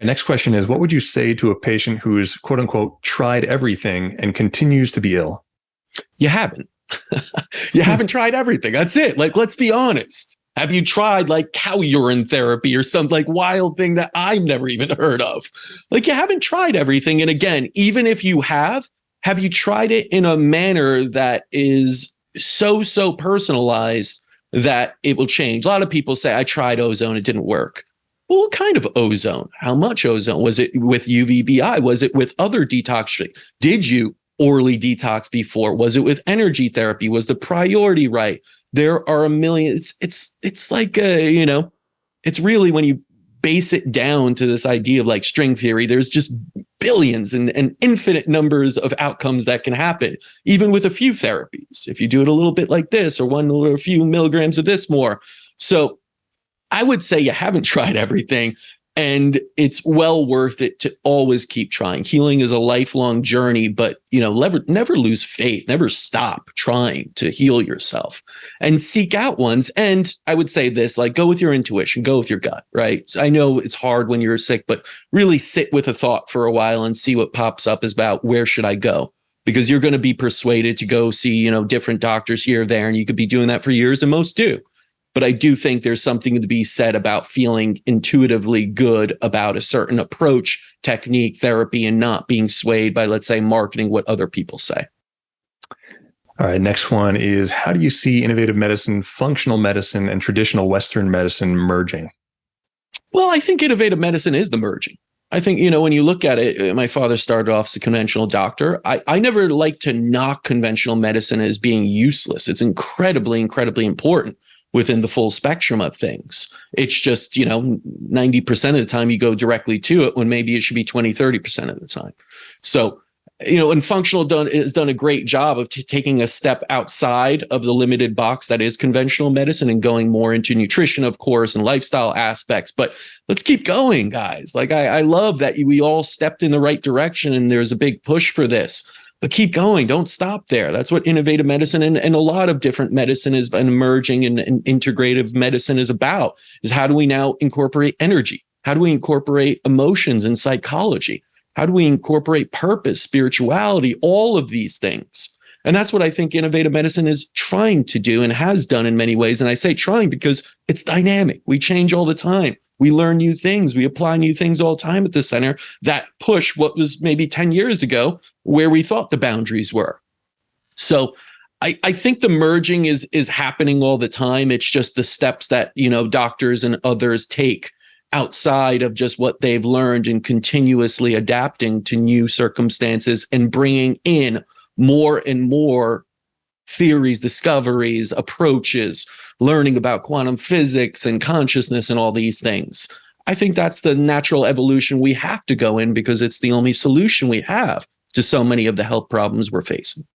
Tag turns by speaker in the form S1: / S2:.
S1: The next question is, what would you say to a patient who's quote unquote tried everything and continues to be ill?
S2: You haven't. You haven't tried everything. That's it. Like, let's be honest. Have you tried like cow urine therapy or some like wild thing that I've never even heard of? Like, you haven't tried everything. And again, even if you have you tried it in a manner that is so personalized that it will change? A lot of people say, I tried ozone, it didn't work. Well, what kind of ozone? How much ozone? Was it with UVBI? Was it with other detox? Did you orally detox before? Was it with energy therapy? Was the priority right? There are a million. It's like, it's really, when you base it down to this idea of like string theory, there's just billions and infinite numbers of outcomes that can happen, even with a few therapies. If you do it a little bit like this, or one or a few milligrams of this more. So I would say you haven't tried everything, and it's well worth it to always keep trying. Healing is a lifelong journey, but never lose faith, never stop trying to heal yourself, and seek out ones. And I would say this, like, go with your intuition, go with your gut, right? I know it's hard when you're sick, but really sit with a thought for a while and see what pops up is about, where should I go? Because you're going to be persuaded to go see, different doctors here or there, and you could be doing that for years, and most do. But I do think there's something to be said about feeling intuitively good about a certain approach, technique, therapy, and not being swayed by, let's say, marketing, what other people say.
S1: All right, next one is, how do you see innovative medicine, functional medicine, and traditional Western medicine merging?
S2: Well, I think innovative medicine is the merging. I think, when you look at it, my father started off as a conventional doctor. I never like to knock conventional medicine as being useless. It's incredibly important within the full spectrum of things. It's just, 90% of the time you go directly to it, when maybe it should be 20, 30% of the time. So, and functional has done a great job of taking a step outside of the limited box that is conventional medicine and going more into nutrition, of course, and lifestyle aspects. But let's keep going, guys. Like, I love that we all stepped in the right direction, and there's a big push for this. But keep going. Don't stop there. That's what innovative medicine and a lot of different medicine is, and emerging and integrative medicine is about, is how do we now incorporate energy? How do we incorporate emotions and psychology? How do we incorporate purpose, spirituality, all of these things? And that's what I think innovative medicine is trying to do and has done in many ways. And I say trying because it's dynamic. We change all the time. We learn new things. We apply new things all the time at the center that push what was maybe 10 years ago where we thought the boundaries were. So I think the merging is happening all the time. It's just the steps that, doctors and others take outside of just what they've learned, and continuously adapting to new circumstances and bringing in more and more theories, discoveries, approaches, learning about quantum physics and consciousness and all these things. I think that's the natural evolution we have to go in, because it's the only solution we have to so many of the health problems we're facing.